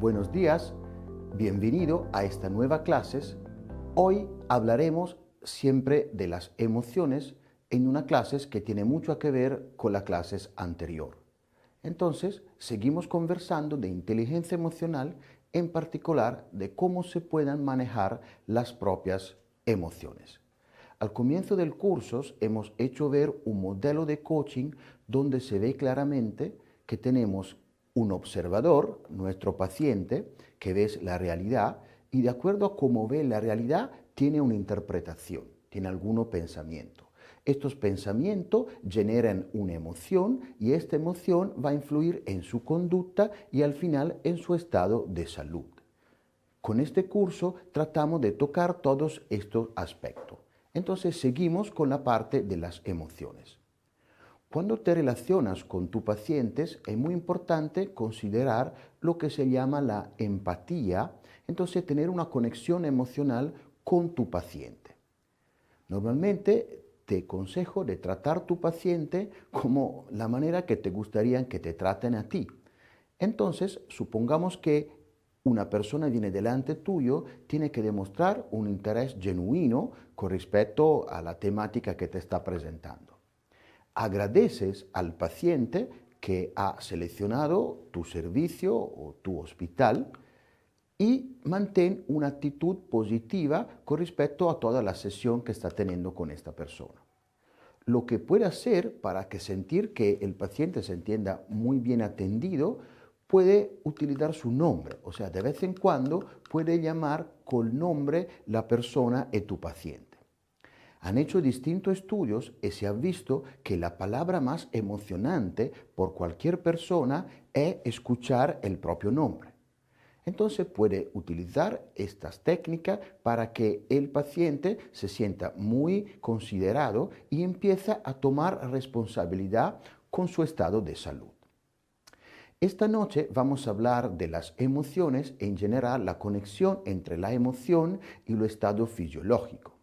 Buenos días, bienvenido a esta nueva clase. Hoy hablaremos siempre de las emociones en una clase que tiene mucho que ver con la clase anterior. Entonces, seguimos conversando de inteligencia emocional, en particular de cómo se puedan manejar las propias emociones. Al comienzo del curso hemos hecho ver un modelo de coaching donde se ve claramente que tenemos un observador, nuestro paciente, que ve la realidad y de acuerdo a cómo ve la realidad tiene una interpretación, tiene algún pensamiento. Estos pensamientos generan una emoción y esta emoción va a influir en su conducta y al final en su estado de salud. Con este curso tratamos de tocar todos estos aspectos. Entonces seguimos con la parte de las emociones. Cuando te relacionas con tus pacientes es muy importante considerar lo que se llama la empatía, entonces tener una conexión emocional con tu paciente. Normalmente te aconsejo de tratar a tu paciente como la manera que te gustaría que te traten a ti. Entonces, supongamos que una persona viene delante tuyo, tiene que demostrar un interés genuino con respecto a la temática que te está presentando. Agradeces al paciente que ha seleccionado tu servicio o tu hospital y mantén una actitud positiva con respecto a toda la sesión que está teniendo con esta persona. Lo que puede hacer para que sentir que el paciente se entienda muy bien atendido, puede utilizar su nombre, o sea, de vez en cuando puede llamar con nombre la persona y tu paciente. Han hecho distintos estudios y se ha visto que la palabra más emocionante por cualquier persona es escuchar el propio nombre. Entonces puede utilizar estas técnicas para que el paciente se sienta muy considerado y empieza a tomar responsabilidad con su estado de salud. Esta noche vamos a hablar de las emociones, en general la conexión entre la emoción y el estado fisiológico.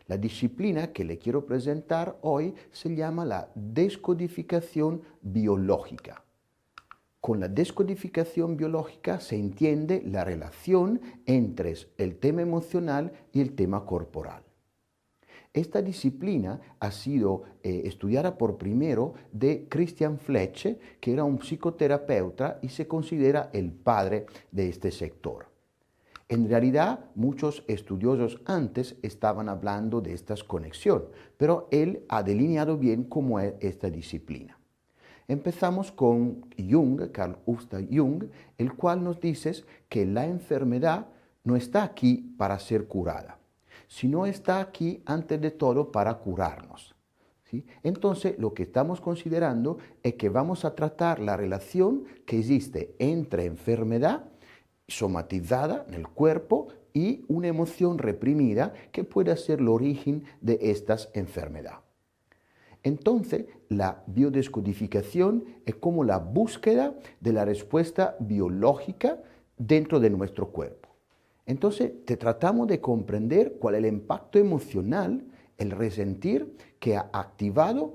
La disciplina que le quiero presentar hoy se llama la descodificación biológica. Con la descodificación biológica se entiende la relación entre el tema emocional y el tema corporal. Esta disciplina ha sido estudiada por primero de Christian Fletcher, que era un psicoterapeuta y se considera el padre de este sector. En realidad, muchos estudiosos antes estaban hablando de esta conexión, pero él ha delineado bien cómo es esta disciplina. Empezamos con Jung, Carl Gustav Jung, el cual nos dice que la enfermedad no está aquí para ser curada, sino está aquí antes de todo para curarnos. ¿Sí? Entonces, lo que estamos considerando es que vamos a tratar la relación que existe entre enfermedad somatizada en el cuerpo y una emoción reprimida que puede ser el origen de estas enfermedades. Entonces, la biodescodificación es como la búsqueda de la respuesta biológica dentro de nuestro cuerpo. Entonces, te tratamos de comprender cuál es el impacto emocional, el resentir que ha activado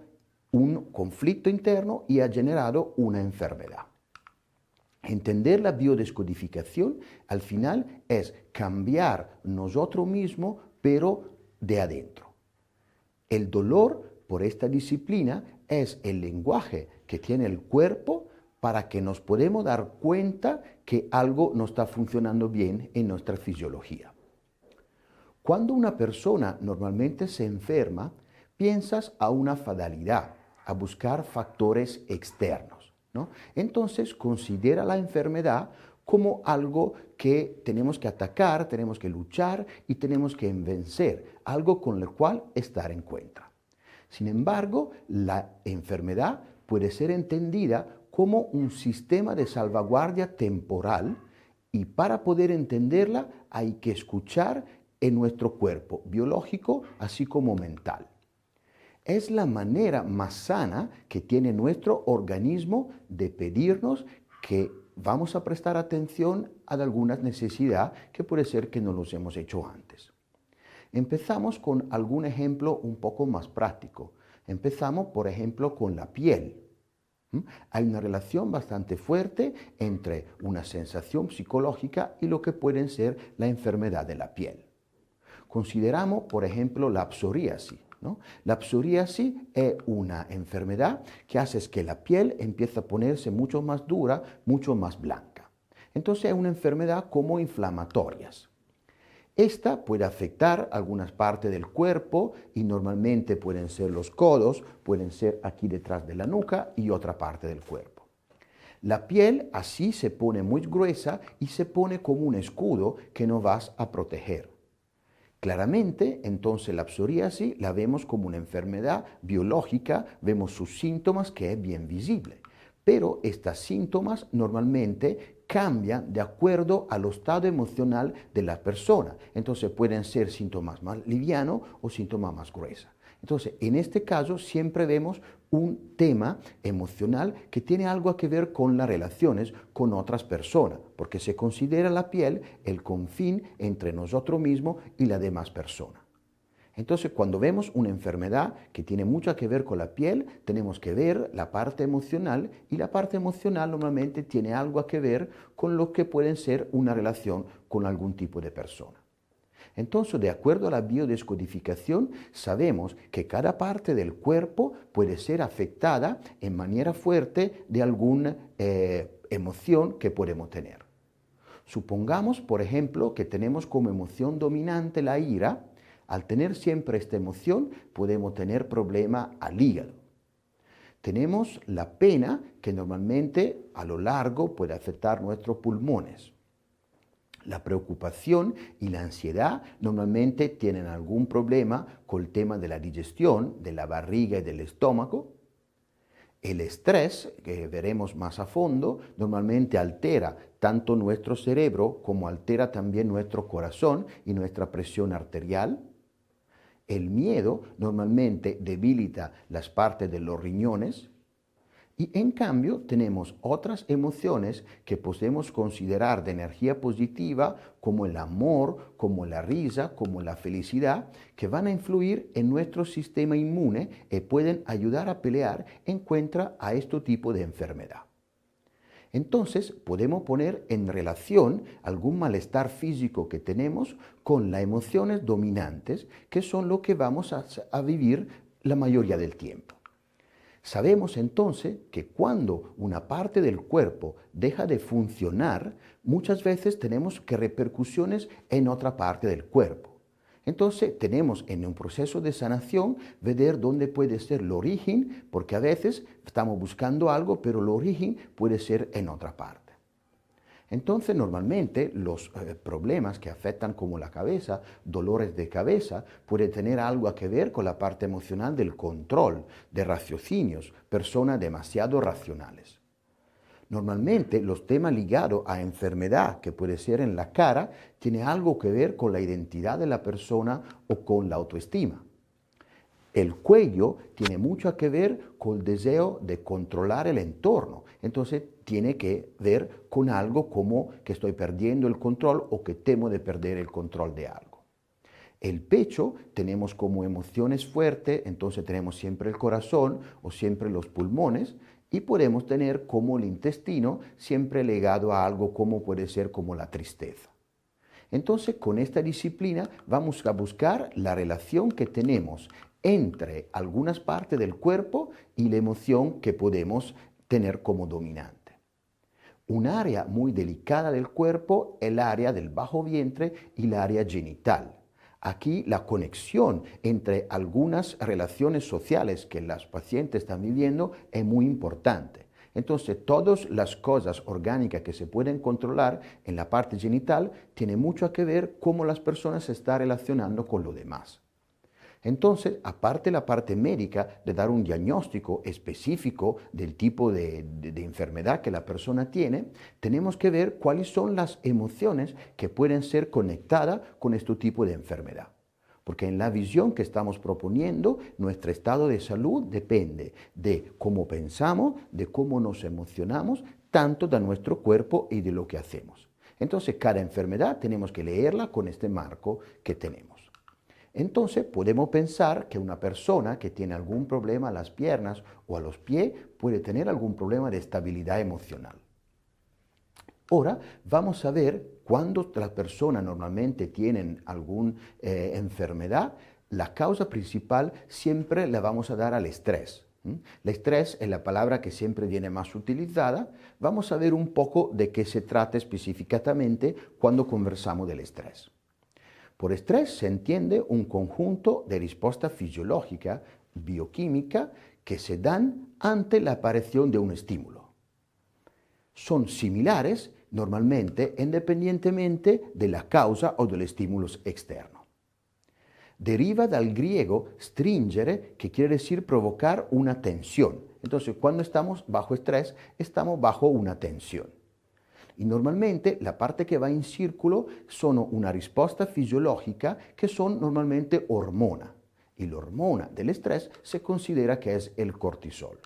un conflicto interno y ha generado una enfermedad. Entender la biodescodificación al final es cambiar nosotros mismos, pero de adentro. El dolor, por esta disciplina, es el lenguaje que tiene el cuerpo para que nos podamos dar cuenta que algo no está funcionando bien en nuestra fisiología. Cuando una persona normalmente se enferma, piensas a una fatalidad, a buscar factores externos, ¿no? Entonces considera la enfermedad como algo que tenemos que atacar, tenemos que luchar y tenemos que vencer, algo con el cual estar en cuenta. Sin embargo, la enfermedad puede ser entendida como un sistema de salvaguardia temporal y para poder entenderla hay que escuchar en nuestro cuerpo biológico así como mental. Es la manera más sana que tiene nuestro organismo de pedirnos que vamos a prestar atención a algunas necesidades que puede ser que no los hemos hecho antes. Empezamos con algún ejemplo un poco más práctico. Empezamos, por ejemplo, con la piel. ¿Mm? Hay una relación bastante fuerte entre una sensación psicológica y lo que pueden ser la enfermedad de la piel. Consideramos, por ejemplo, la psoriasis, ¿no? La psoriasis es una enfermedad que hace que la piel empiece a ponerse mucho más dura, mucho más blanca. Entonces es una enfermedad como inflamatorias. Esta puede afectar algunas partes del cuerpo y normalmente pueden ser los codos, pueden ser aquí detrás de la nuca y otra parte del cuerpo. La piel así se pone muy gruesa y se pone como un escudo que no vas a proteger. Claramente, entonces la psoriasis la vemos como una enfermedad biológica, vemos sus síntomas que es bien visible. Pero estos síntomas normalmente cambian de acuerdo al estado emocional de la persona. Entonces pueden ser síntomas más livianos o síntomas más gruesos. Entonces, en este caso siempre vemos un tema emocional que tiene algo que ver con las relaciones con otras personas, porque se considera la piel el confín entre nosotros mismos y las demás personas. Entonces, cuando vemos una enfermedad que tiene mucho que ver con la piel, tenemos que ver la parte emocional y la parte emocional normalmente tiene algo que ver con lo que puede ser una relación con algún tipo de persona. Entonces, de acuerdo a la biodescodificación, sabemos que cada parte del cuerpo puede ser afectada en manera fuerte de alguna emoción que podemos tener. Supongamos, por ejemplo, que tenemos como emoción dominante la ira. Al tener siempre esta emoción, podemos tener problema al hígado. Tenemos la pena, que normalmente a lo largo puede afectar nuestros pulmones. La preocupación y la ansiedad normalmente tienen algún problema con el tema de la digestión, de la barriga y del estómago. El estrés, que veremos más a fondo, normalmente altera tanto nuestro cerebro como altera también nuestro corazón y nuestra presión arterial. El miedo normalmente debilita las partes de los riñones. Y en cambio tenemos otras emociones que podemos considerar de energía positiva, como el amor, como la risa, como la felicidad, que van a influir en nuestro sistema inmune y pueden ayudar a pelear en contra a este tipo de enfermedad. Entonces podemos poner en relación algún malestar físico que tenemos con las emociones dominantes, que son lo que vamos a vivir la mayoría del tiempo. Sabemos entonces que cuando una parte del cuerpo deja de funcionar, muchas veces tenemos que repercusiones en otra parte del cuerpo. Entonces tenemos en un proceso de sanación ver dónde puede ser el origen, porque a veces estamos buscando algo, pero el origen puede ser en otra parte. Entonces, normalmente los problemas que afectan como la cabeza, dolores de cabeza, pueden tener algo que ver con la parte emocional del control, de raciocinios, personas demasiado racionales. Normalmente los temas ligados a enfermedad, que puede ser en la cara, tiene algo que ver con la identidad de la persona o con la autoestima. El cuello tiene mucho que ver con el deseo de controlar el entorno. Entonces tiene que ver con algo como que estoy perdiendo el control o que temo de perder el control de algo. El pecho tenemos como emociones fuertes, entonces tenemos siempre el corazón o siempre los pulmones, y podemos tener como el intestino siempre ligado a algo como puede ser como la tristeza. Entonces con esta disciplina vamos a buscar la relación que tenemos entre algunas partes del cuerpo y la emoción que podemos tener como dominante. Un área muy delicada del cuerpo es el área del bajo vientre y el área genital. Aquí la conexión entre algunas relaciones sociales que las pacientes están viviendo es muy importante. Entonces, todas las cosas orgánicas que se pueden controlar en la parte genital tienen mucho que ver cómo las personas se están relacionando con lo demás. Entonces, aparte la parte médica de dar un diagnóstico específico del tipo de enfermedad que la persona tiene, tenemos que ver cuáles son las emociones que pueden ser conectadas con este tipo de enfermedad. Porque en la visión que estamos proponiendo, nuestro estado de salud depende de cómo pensamos, de cómo nos emocionamos, tanto de nuestro cuerpo y de lo que hacemos. Entonces, cada enfermedad tenemos que leerla con este marco que tenemos. Entonces podemos pensar que una persona que tiene algún problema a las piernas o a los pies puede tener algún problema de estabilidad emocional. Ahora vamos a ver cuando las personas normalmente tienen alguna enfermedad, la causa principal siempre la vamos a dar al estrés. El estrés es la palabra que siempre viene más utilizada. Vamos a ver un poco de qué se trata específicamente cuando conversamos del estrés. Por estrés se entiende un conjunto de respuestas fisiológicas, bioquímicas, que se dan ante la aparición de un estímulo. Son similares normalmente independientemente de la causa o del estímulo externo. Deriva del griego stringere, que quiere decir provocar una tensión. Entonces, cuando estamos bajo estrés, estamos bajo una tensión. Y normalmente la parte que va en círculo son una risposta fisiológica que son normalmente hormona. Y la hormona del estrés se considera que es el cortisol.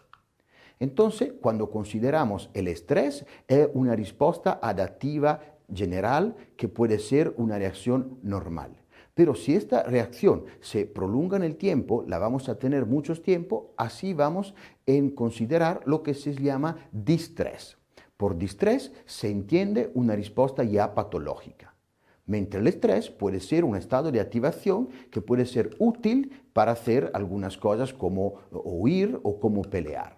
Entonces, cuando consideramos el estrés, es una respuesta adaptativa general que puede ser una reacción normal. Pero si esta reacción se prolonga en el tiempo, la vamos a tener mucho tiempo, así vamos a considerar lo que se llama distrés. Por distrés se entiende una respuesta ya patológica. Mientras el estrés puede ser un estado de activación que puede ser útil para hacer algunas cosas como huir o como pelear.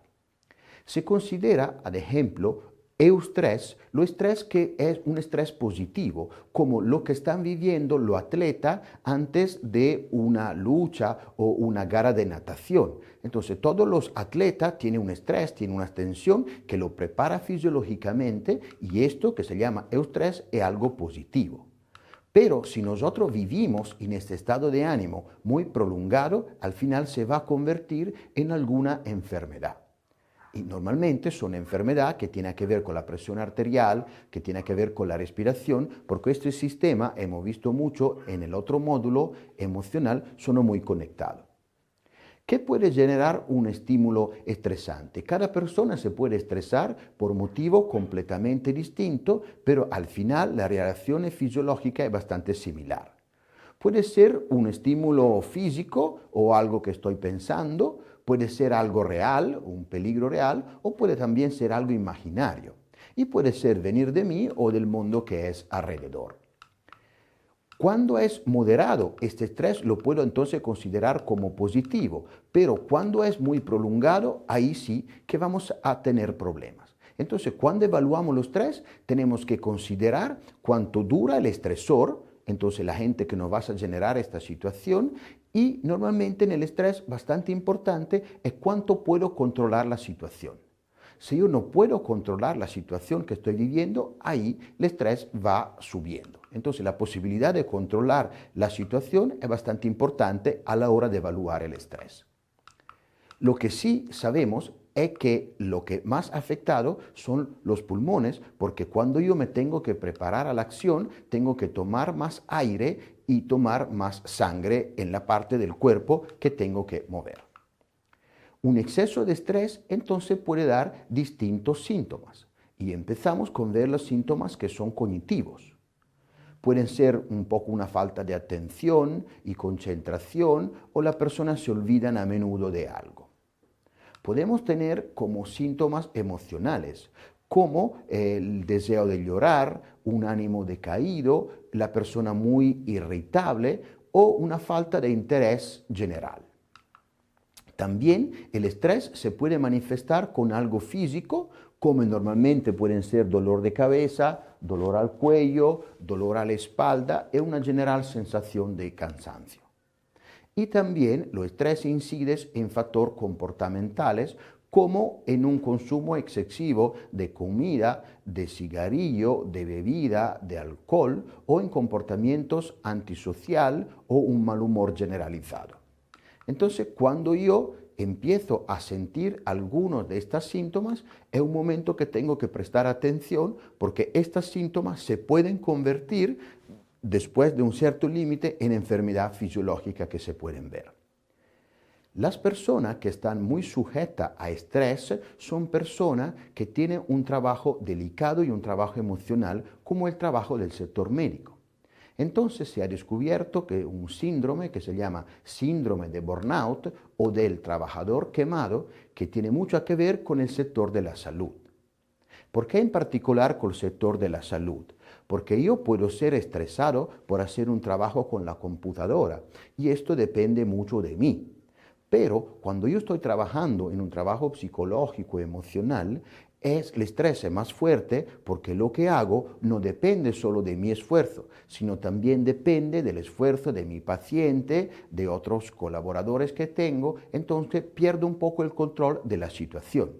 Se considera, ad ejemplo, eustrés, lo estrés que es un estrés positivo, como lo que están viviendo los atletas antes de una lucha o una gara de natación. Entonces, todos los atletas tienen un estrés, tienen una tensión que lo prepara fisiológicamente y esto que se llama eustrés es algo positivo. Pero si nosotros vivimos en este estado de ánimo muy prolongado, al final se va a convertir en alguna enfermedad. Y normalmente son enfermedades que tienen que ver con la presión arterial, que tienen que ver con la respiración, porque este sistema, hemos visto mucho en el otro módulo emocional, son muy conectados. ¿Qué puede generar un estímulo estresante? Cada persona se puede estresar por motivo completamente distinto, pero al final la reacción fisiológica es bastante similar. Puede ser un estímulo físico o algo que estoy pensando, puede ser algo real, un peligro real, o puede también ser algo imaginario. Y puede ser venir de mí o del mundo que es alrededor. Cuando es moderado, este estrés lo puedo entonces considerar como positivo, pero cuando es muy prolongado, ahí sí que vamos a tener problemas. Entonces, cuando evaluamos los estrés, tenemos que considerar cuánto dura el estresor, entonces la gente que nos va a generar esta situación, y normalmente en el estrés bastante importante es cuánto puedo controlar la situación. Si yo no puedo controlar la situación que estoy viviendo, ahí el estrés va subiendo. Entonces la posibilidad de controlar la situación es bastante importante a la hora de evaluar el estrés. Lo que sí sabemos es que lo que más afectado son los pulmones, porque cuando yo me tengo que preparar a la acción, tengo que tomar más aire y tomar más sangre en la parte del cuerpo que tengo que mover. Un exceso de estrés entonces puede dar distintos síntomas y empezamos con ver los síntomas que son cognitivos. Pueden ser un poco una falta de atención y concentración o la persona se olvida a menudo de algo. Podemos tener como síntomas emocionales, como el deseo de llorar, un ánimo decaído, la persona muy irritable o una falta de interés general. También el estrés se puede manifestar con algo físico, como normalmente pueden ser dolor de cabeza, dolor al cuello, dolor a la espalda y una general sensación de cansancio. Y también los estrés inciden en factores comportamentales como en un consumo excesivo de comida, de cigarrillo, de bebida, de alcohol o en comportamientos antisocial o un mal humor generalizado. Entonces, cuando yo empiezo a sentir algunos de estos síntomas, es un momento que tengo que prestar atención porque estos síntomas se pueden convertir después de un cierto límite en enfermedad fisiológica que se pueden ver. Las personas que están muy sujetas a estrés son personas que tienen un trabajo delicado y un trabajo emocional como el trabajo del sector médico. Entonces se ha descubierto que un síndrome que se llama síndrome de burnout o del trabajador quemado, que tiene mucho que ver con el sector de la salud. ¿Por qué en particular con el sector de la salud? Porque yo puedo ser estresado por hacer un trabajo con la computadora y esto depende mucho de mí. Pero cuando yo estoy trabajando en un trabajo psicológico, emocional, el estrés es más fuerte porque lo que hago no depende solo de mi esfuerzo, sino también depende del esfuerzo de mi paciente, de otros colaboradores que tengo, entonces pierdo un poco el control de la situación.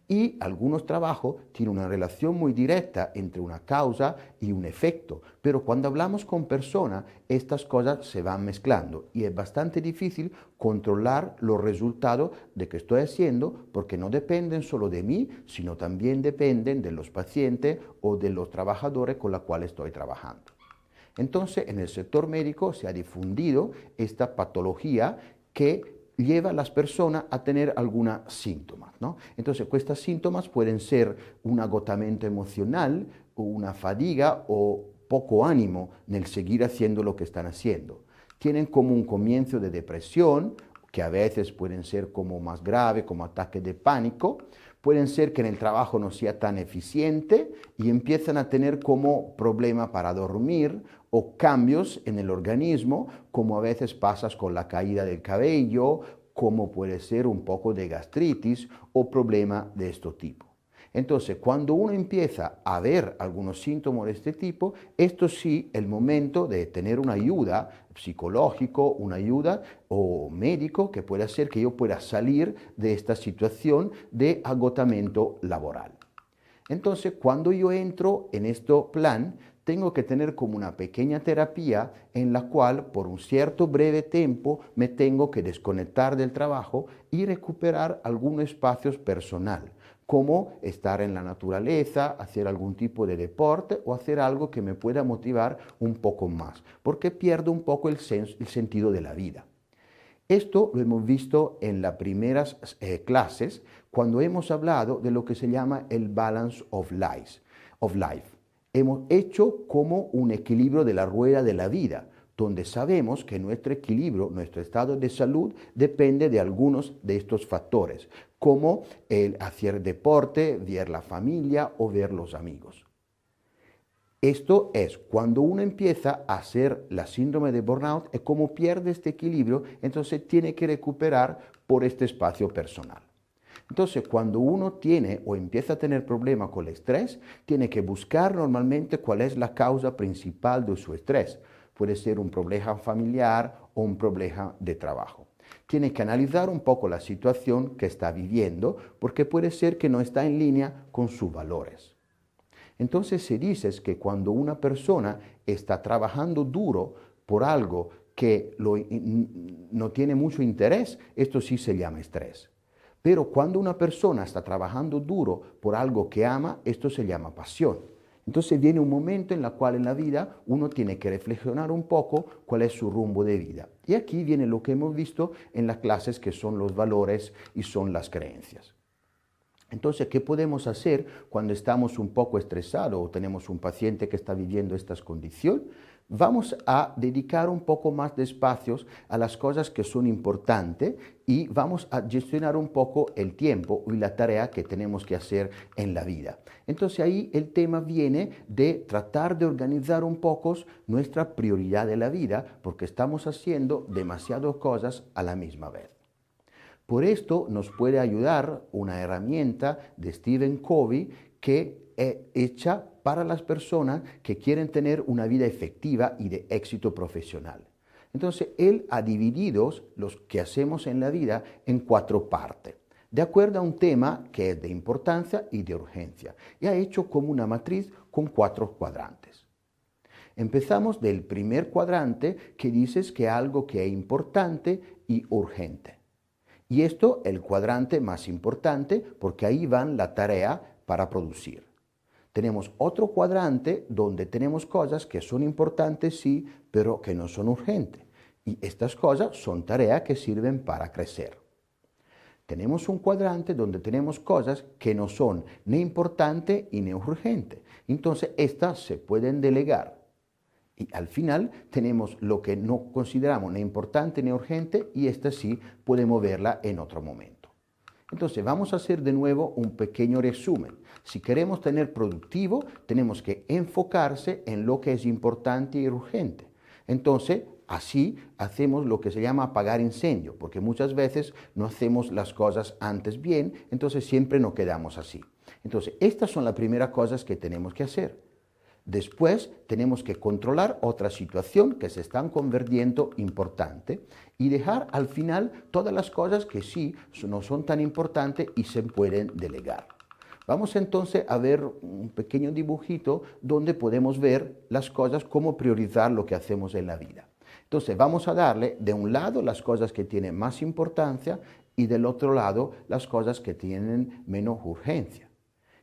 Y algunos trabajos tienen una relación muy directa entre una causa y un efecto, pero cuando hablamos con personas, estas cosas se van mezclando y es bastante difícil controlar los resultados de que estoy haciendo porque no dependen solo de mí, sino también dependen de los pacientes o de los trabajadores con los cuales estoy trabajando. Entonces, en el sector médico se ha difundido esta patología que lleva a las personas a tener algunos síntomas, ¿no? Entonces, estos síntomas pueden ser un agotamiento emocional, o una fatiga o poco ánimo en el seguir haciendo lo que están haciendo. Tienen como un comienzo de depresión, que a veces pueden ser como más grave, como ataques de pánico. Pueden ser que en el trabajo no sea tan eficiente y empiezan a tener como problema para dormir o cambios en el organismo, como a veces pasa con la caída del cabello, como puede ser un poco de gastritis o problema de este tipo. Entonces, cuando uno empieza a ver algunos síntomas de este tipo, esto sí es el momento de tener una ayuda psicológica, una ayuda o médico que pueda hacer que yo pueda salir de esta situación de agotamiento laboral. Entonces, cuando yo entro en este plan, tengo que tener como una pequeña terapia en la cual por un cierto breve tiempo me tengo que desconectar del trabajo y recuperar algunos espacios personal, como estar en la naturaleza, hacer algún tipo de deporte o hacer algo que me pueda motivar un poco más, porque pierdo un poco el sentido de la vida. Esto lo hemos visto en las primeras clases cuando hemos hablado de lo que se llama el balance of life. Hemos hecho como un equilibrio de la rueda de la vida, donde sabemos que nuestro equilibrio, nuestro estado de salud depende de algunos de estos factores, como el hacer deporte, ver la familia o ver los amigos. Esto es, cuando uno empieza a hacer la síndrome de burnout, es como pierde este equilibrio, entonces tiene que recuperar por este espacio personal. Entonces, cuando uno tiene o empieza a tener problemas con el estrés, tiene que buscar normalmente cuál es la causa principal de su estrés. Puede ser un problema familiar o un problema de trabajo. Tiene que analizar un poco la situación que está viviendo, porque puede ser que no está en línea con sus valores. Entonces se dice que cuando una persona está trabajando duro por algo que no tiene mucho interés, esto sí se llama estrés. Pero cuando una persona está trabajando duro por algo que ama, esto se llama pasión. Entonces viene un momento en el cual en la vida uno tiene que reflexionar un poco cuál es su rumbo de vida. Y aquí viene lo que hemos visto en las clases, que son los valores y son las creencias. Entonces, ¿qué podemos hacer cuando estamos un poco estresados o tenemos un paciente que está viviendo estas condiciones? Vamos a dedicar un poco más de espacios a las cosas que son importantes y vamos a gestionar un poco el tiempo y la tarea que tenemos que hacer en la vida. Entonces ahí el tema viene de tratar de organizar un poco nuestra prioridad de la vida, porque estamos haciendo demasiadas cosas a la misma vez. Por esto nos puede ayudar una herramienta de Stephen Covey que es hecha para las personas que quieren tener una vida efectiva y de éxito profesional. Entonces, él ha dividido los que hacemos en la vida en 4 partes, de acuerdo a un tema que es de importancia y de urgencia, y ha hecho como una matriz con 4 cuadrantes. Empezamos del primer cuadrante, que dices que algo que es importante y urgente. Y esto es el cuadrante más importante porque ahí van la tarea para producir. Tenemos otro cuadrante donde tenemos cosas que son importantes, sí, pero que no son urgentes. Y estas cosas son tareas que sirven para crecer. Tenemos un cuadrante donde tenemos cosas que no son ni importantes ni urgentes. Entonces, estas se pueden delegar. Y al final tenemos lo que no consideramos ni importante ni urgente y esta sí podemos verla en otro momento. Entonces vamos a hacer de nuevo un pequeño resumen. Si queremos tener productivo, tenemos que enfocarse en lo que es importante y urgente. Entonces, así hacemos lo que se llama apagar incendio, porque muchas veces no hacemos las cosas antes bien, entonces siempre nos quedamos así. Entonces, estas son las primeras cosas que tenemos que hacer. Después tenemos que controlar otra situación que se están convirtiendo importante y dejar al final todas las cosas que sí no son tan importantes y se pueden delegar. Vamos entonces a ver un pequeño dibujito donde podemos ver las cosas, cómo priorizar lo que hacemos en la vida. Entonces vamos a darle de un lado las cosas que tienen más importancia y del otro lado las cosas que tienen menos urgencia.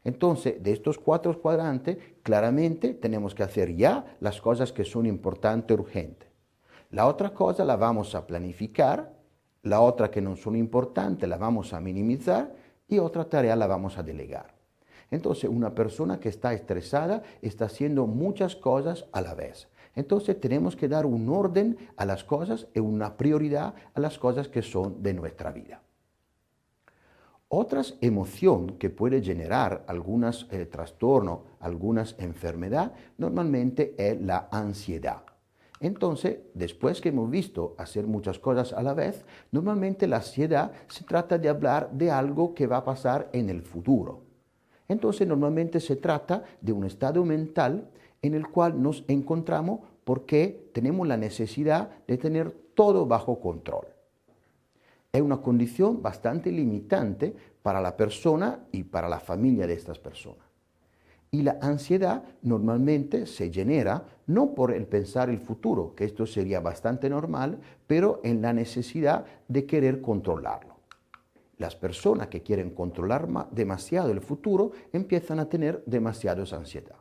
Entonces, de estos 4 cuadrantes, claramente tenemos que hacer ya las cosas que son importantes y urgentes. La otra cosa la vamos a planificar, la otra que no son importantes la vamos a minimizar y otra tarea la vamos a delegar. Entonces, una persona que está estresada está haciendo muchas cosas a la vez. Entonces, tenemos que dar un orden a las cosas y una prioridad a las cosas que son de nuestra vida. Otra emoción que puede generar algunos trastornos, algunas enfermedades, normalmente es la ansiedad. Entonces, después que hemos visto hacer muchas cosas a la vez, normalmente la ansiedad se trata de hablar de algo que va a pasar en el futuro. Entonces, normalmente se trata de un estado mental en el cual nos encontramos porque tenemos la necesidad de tener todo bajo control. Es una condición bastante limitante para la persona y para la familia de estas personas. Y la ansiedad normalmente se genera no por el pensar el futuro, que esto sería bastante normal, pero en la necesidad de querer controlarlo. Las personas que quieren controlar demasiado el futuro empiezan a tener demasiada ansiedad.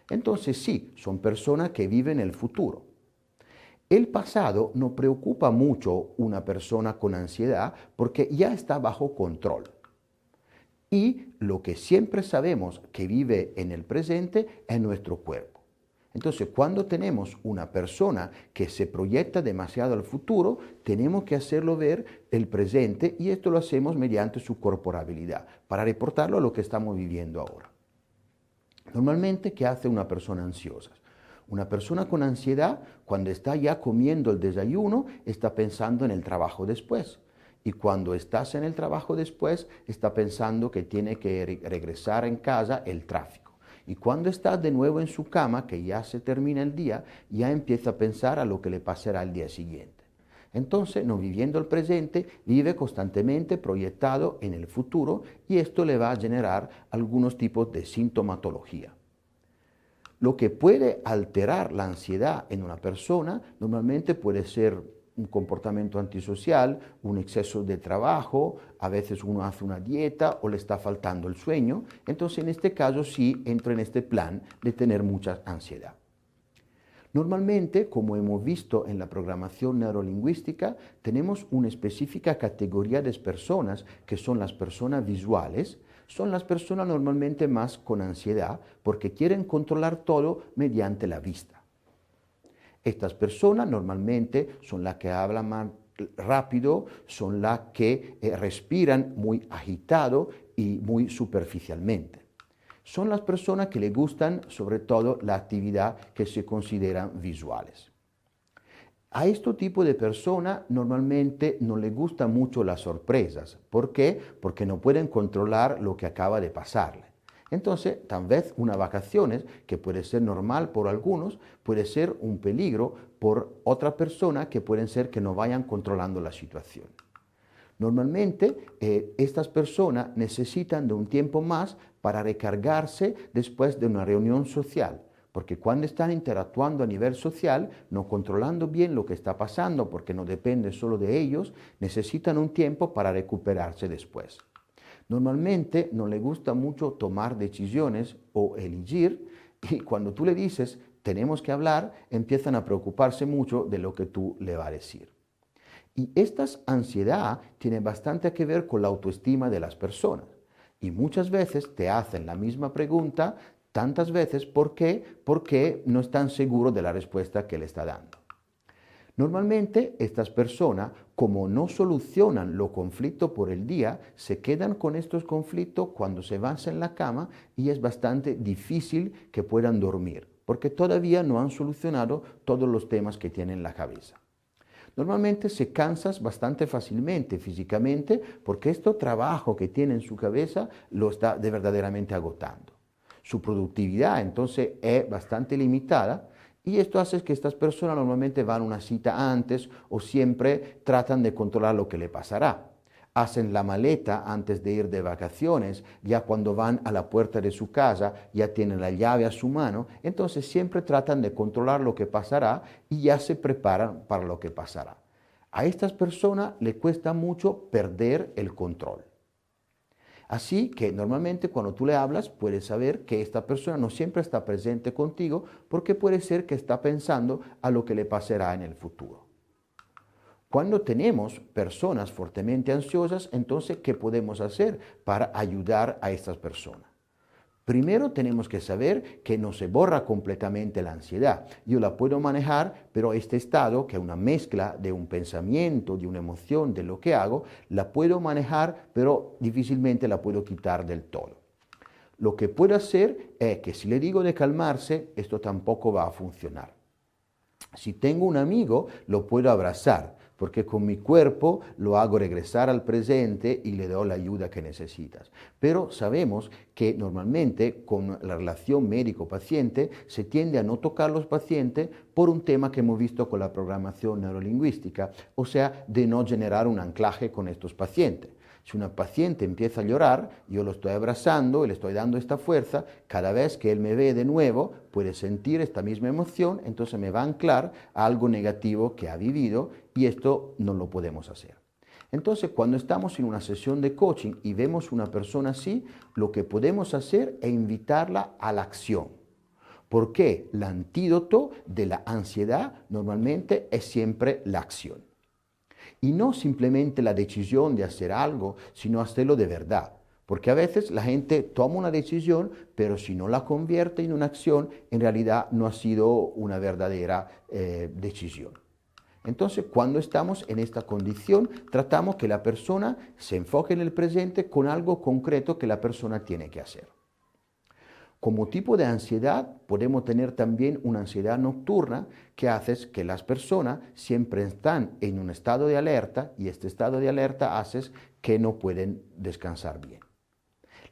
Entonces sí, son personas que viven el futuro. El pasado no preocupa mucho una persona con ansiedad porque ya está bajo control. Y lo que siempre sabemos que vive en el presente es nuestro cuerpo. Entonces, cuando tenemos una persona que se proyecta demasiado al futuro, tenemos que hacerlo ver el presente y esto lo hacemos mediante su corporabilidad, para reportarlo a lo que estamos viviendo ahora. Normalmente, ¿qué hace una persona ansiosa? Una persona con ansiedad, cuando está ya comiendo el desayuno, está pensando en el trabajo después. Y cuando estás en el trabajo después, está pensando que tiene que regresar en casa el tráfico. Y cuando está de nuevo en su cama, que ya se termina el día, ya empieza a pensar a lo que le pasará el día siguiente. Entonces, no viviendo el presente, vive constantemente proyectado en el futuro y esto le va a generar algunos tipos de sintomatología. Lo que puede alterar la ansiedad en una persona normalmente puede ser un comportamiento antisocial, un exceso de trabajo, a veces uno hace una dieta o le está faltando el sueño. Entonces, en este caso sí entra en este plan de tener mucha ansiedad. Normalmente, como hemos visto en la programación neurolingüística, tenemos una específica categoría de personas que son las personas visuales. Son las personas normalmente más con ansiedad porque quieren controlar todo mediante la vista. Estas personas normalmente son las que hablan más rápido, son las que respiran muy agitado y muy superficialmente. Son las personas que les gustan sobre todo la actividad que se consideran visuales. A este tipo de personas normalmente no les gustan mucho las sorpresas. ¿Por qué? Porque no pueden controlar lo que acaba de pasarle. Entonces, tal vez unas vacaciones, que puede ser normal por algunos, puede ser un peligro por otra persona que pueden ser que no vayan controlando la situación. Normalmente, estas personas necesitan de un tiempo más para recargarse después de una reunión social. Porque cuando están interactuando a nivel social, no controlando bien lo que está pasando, porque no depende solo de ellos, necesitan un tiempo para recuperarse después. Normalmente no les gusta mucho tomar decisiones o elegir y cuando tú le dices tenemos que hablar, empiezan a preocuparse mucho de lo que tú le vas a decir. Y esta ansiedad tiene bastante que ver con la autoestima de las personas. Y muchas veces te hacen la misma pregunta tantas veces. ¿Por qué? Porque no están seguros de la respuesta que le está dando. Normalmente estas personas, como no solucionan los conflictos por el día, se quedan con estos conflictos cuando se van en la cama y es bastante difícil que puedan dormir, porque todavía no han solucionado todos los temas que tienen en la cabeza. Normalmente se cansan bastante fácilmente físicamente porque este trabajo que tiene en su cabeza lo está verdaderamente agotando. Su productividad entonces es bastante limitada. Y esto hace que estas personas normalmente van a una cita antes o siempre tratan de controlar lo que le pasará. Hacen la maleta antes de ir de vacaciones, ya cuando van a la puerta de su casa ya tienen la llave a su mano, entonces siempre tratan de controlar lo que pasará y ya se preparan para lo que pasará. A estas personas les cuesta mucho perder el control. Así que normalmente cuando tú le hablas puedes saber que esta persona no siempre está presente contigo porque puede ser que está pensando a lo que le pasará en el futuro. Cuando tenemos personas fuertemente ansiosas, entonces, ¿qué podemos hacer para ayudar a estas personas? Primero tenemos que saber que no se borra completamente la ansiedad. Yo la puedo manejar, pero este estado, que es una mezcla de un pensamiento, de una emoción, de lo que hago, la puedo manejar, pero difícilmente la puedo quitar del todo. Lo que puedo hacer es que si le digo de calmarse, esto tampoco va a funcionar. Si tengo un amigo, lo puedo abrazar, porque con mi cuerpo lo hago regresar al presente y le doy la ayuda que necesitas. Pero sabemos que normalmente con la relación médico-paciente se tiende a no tocar a los pacientes por un tema que hemos visto con la programación neurolingüística, o sea, de no generar un anclaje con estos pacientes. Si una paciente empieza a llorar, yo lo estoy abrazando y le estoy dando esta fuerza, cada vez que él me ve de nuevo puede sentir esta misma emoción, entonces me va a anclar a algo negativo que ha vivido y esto no lo podemos hacer. Entonces, cuando estamos en una sesión de coaching y vemos una persona así, lo que podemos hacer es invitarla a la acción. Porque el antídoto de la ansiedad normalmente es siempre la acción. Y no simplemente la decisión de hacer algo, sino hacerlo de verdad. Porque a veces la gente toma una decisión, pero si no la convierte en una acción, en realidad no ha sido una verdadera decisión. Entonces, cuando estamos en esta condición, tratamos que la persona se enfoque en el presente con algo concreto que la persona tiene que hacer. Como tipo de ansiedad, podemos tener también una ansiedad nocturna que hace que las personas siempre están en un estado de alerta y este estado de alerta hace que no pueden descansar bien.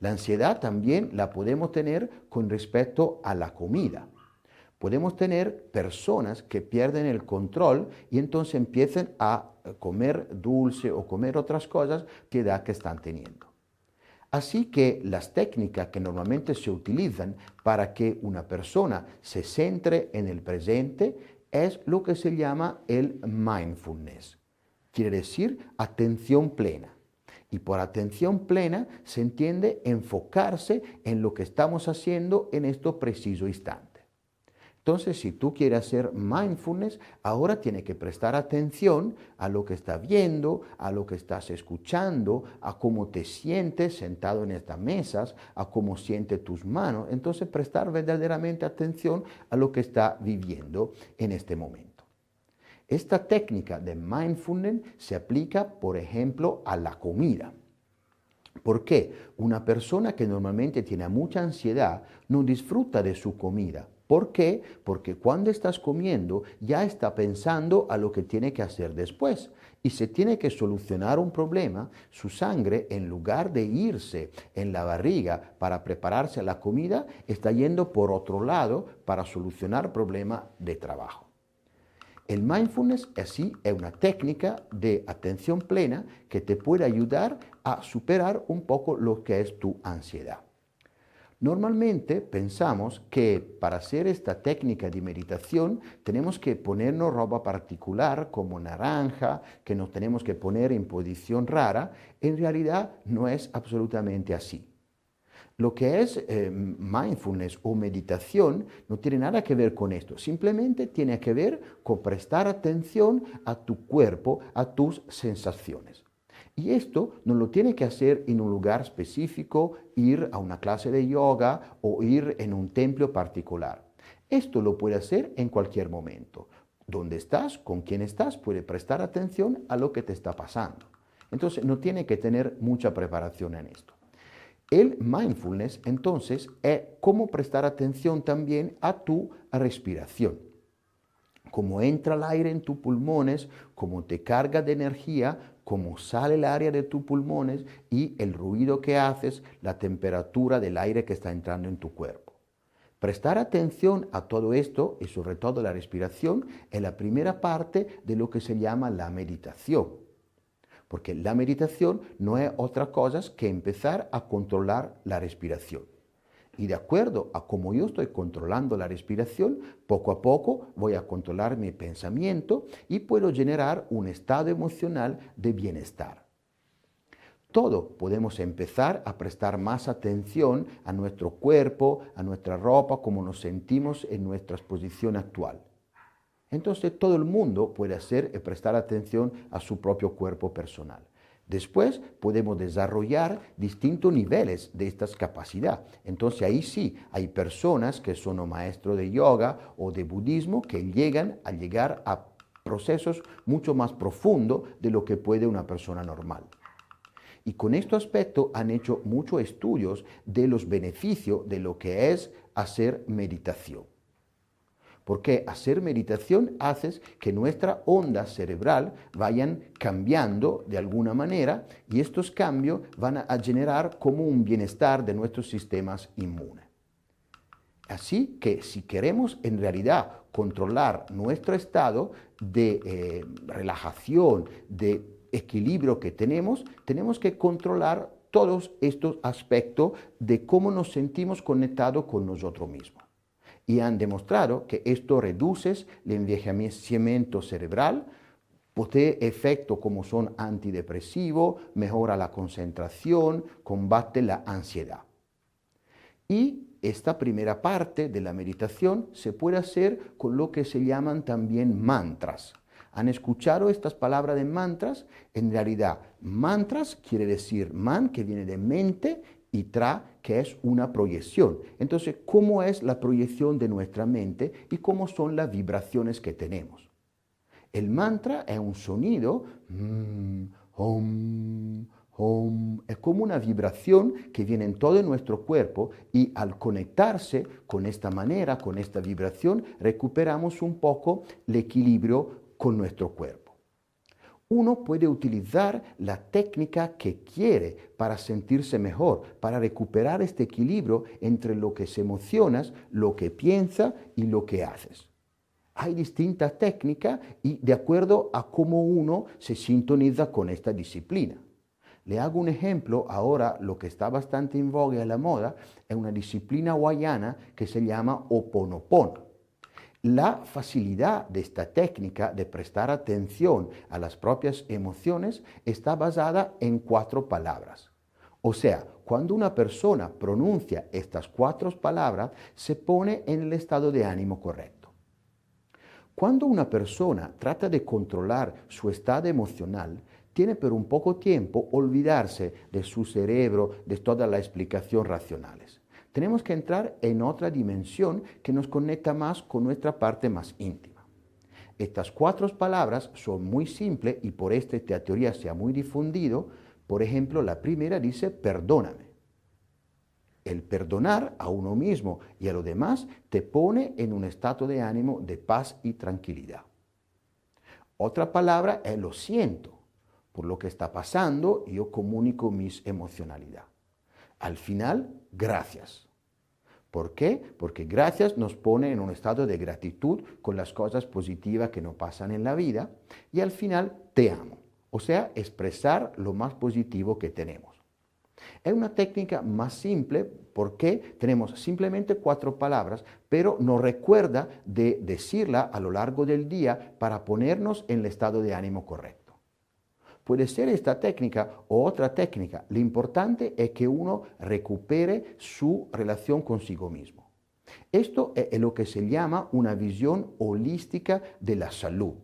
La ansiedad también la podemos tener con respecto a la comida. Podemos tener personas que pierden el control y entonces empiezan a comer dulce o comer otras cosas que edad que están teniendo. Así que las técnicas que normalmente se utilizan para que una persona se centre en el presente es lo que se llama el mindfulness. Quiere decir atención plena. Y por atención plena se entiende enfocarse en lo que estamos haciendo en este preciso instante. Entonces, si tú quieres hacer mindfulness, ahora tienes que prestar atención a lo que estás viendo, a lo que estás escuchando, a cómo te sientes sentado en estas mesas, a cómo sientes tus manos. Entonces, prestar verdaderamente atención a lo que estás viviendo en este momento. Esta técnica de mindfulness se aplica, por ejemplo, a la comida. ¿Por qué? Una persona que normalmente tiene mucha ansiedad no disfruta de su comida. ¿Por qué? Porque cuando estás comiendo ya está pensando a lo que tiene que hacer después. Y si tiene que solucionar un problema, su sangre, en lugar de irse en la barriga para prepararse a la comida, está yendo por otro lado para solucionar problemas de trabajo. El mindfulness así es una técnica de atención plena que te puede ayudar a superar un poco lo que es tu ansiedad. Normalmente pensamos que para hacer esta técnica de meditación tenemos que ponernos ropa particular como naranja, que nos tenemos que poner en posición rara. En realidad no es absolutamente así. Lo que es mindfulness o meditación no tiene nada que ver con esto, simplemente tiene que ver con prestar atención a tu cuerpo, a tus sensaciones. Y esto no lo tiene que hacer en un lugar específico, ir a una clase de yoga o ir en un templo particular. Esto lo puede hacer en cualquier momento. Donde estás, con quién estás, puede prestar atención a lo que te está pasando. Entonces no tiene que tener mucha preparación en esto. El mindfulness, entonces, es cómo prestar atención también a tu respiración. Cómo entra el aire en tus pulmones, cómo te carga de energía, cómo sale el aire de tus pulmones y el ruido que haces, la temperatura del aire que está entrando en tu cuerpo. Prestar atención a todo esto y sobre todo la respiración es la primera parte de lo que se llama la meditación. Porque la meditación no es otra cosa que empezar a controlar la respiración. Y de acuerdo a cómo yo estoy controlando la respiración, poco a poco voy a controlar mi pensamiento y puedo generar un estado emocional de bienestar. Todo podemos empezar a prestar más atención a nuestro cuerpo, a nuestra ropa, cómo nos sentimos en nuestra posición actual. Entonces todo el mundo puede hacer y prestar atención a su propio cuerpo personal. Después podemos desarrollar distintos niveles de estas capacidades. Entonces ahí sí, hay personas que son maestros de yoga o de budismo que llegan a procesos mucho más profundos de lo que puede una persona normal. Y con este aspecto han hecho muchos estudios de los beneficios de lo que es hacer meditación. Porque hacer meditación hace que nuestra onda cerebral vayan cambiando de alguna manera y estos cambios van a generar como un bienestar de nuestros sistemas inmunes. Así que si queremos en realidad controlar nuestro estado de relajación, de equilibrio que tenemos que controlar todos estos aspectos de cómo nos sentimos conectados con nosotros mismos. Y han demostrado que esto reduce el envejecimiento cerebral, posee efectos como son antidepresivos, mejora la concentración, combate la ansiedad. Y esta primera parte de la meditación se puede hacer con lo que se llaman también mantras. ¿Han escuchado estas palabras de mantras? En realidad, mantras quiere decir man, que viene de mente, y tra, que es una proyección. Entonces, ¿cómo es la proyección de nuestra mente y cómo son las vibraciones que tenemos? El mantra es un sonido, es como una vibración que viene en todo nuestro cuerpo y al conectarse con esta manera, con esta vibración, recuperamos un poco el equilibrio con nuestro cuerpo. Uno puede utilizar la técnica que quiere para sentirse mejor, para recuperar este equilibrio entre lo que se emocionas, lo que piensas y lo que haces. Hay distintas técnicas y de acuerdo a cómo uno se sintoniza con esta disciplina. Le hago un ejemplo, ahora lo que está bastante en voga a la moda es una disciplina hawaiana que se llama Ho'oponopono. La facilidad de esta técnica de prestar atención a las propias emociones está basada en 4 palabras. O sea, cuando una persona pronuncia estas 4 palabras, se pone en el estado de ánimo correcto. Cuando una persona trata de controlar su estado emocional, tiene por un poco tiempo olvidarse de su cerebro, de todas las explicaciones racionales. Tenemos que entrar en otra dimensión que nos conecta más con nuestra parte más íntima. Estas 4 palabras son muy simples y por esta teoría se ha muy difundido. Por ejemplo, la primera dice perdóname. El perdonar a uno mismo y a los demás te pone en un estado de ánimo de paz y tranquilidad. Otra palabra es lo siento. Por lo que está pasando, yo comunico mis emocionalidad. Al final, gracias. ¿Por qué? Porque gracias nos pone en un estado de gratitud con las cosas positivas que nos pasan en la vida. Y al final, te amo. O sea, expresar lo más positivo que tenemos. Es una técnica más simple porque tenemos simplemente 4 palabras, pero nos recuerda de decirla a lo largo del día para ponernos en el estado de ánimo correcto. Puede ser esta técnica o otra técnica. Lo importante es que uno recupere su relación consigo mismo. Esto es lo que se llama una visión holística de la salud.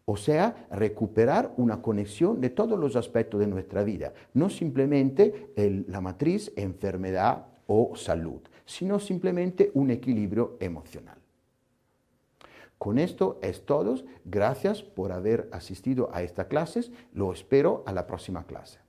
O sea, recuperar una conexión de todos los aspectos de nuestra vida, no simplemente la matriz enfermedad o salud, sino simplemente un equilibrio emocional. Con esto es todo. Gracias por haber asistido a esta clase. Lo espero a la próxima clase.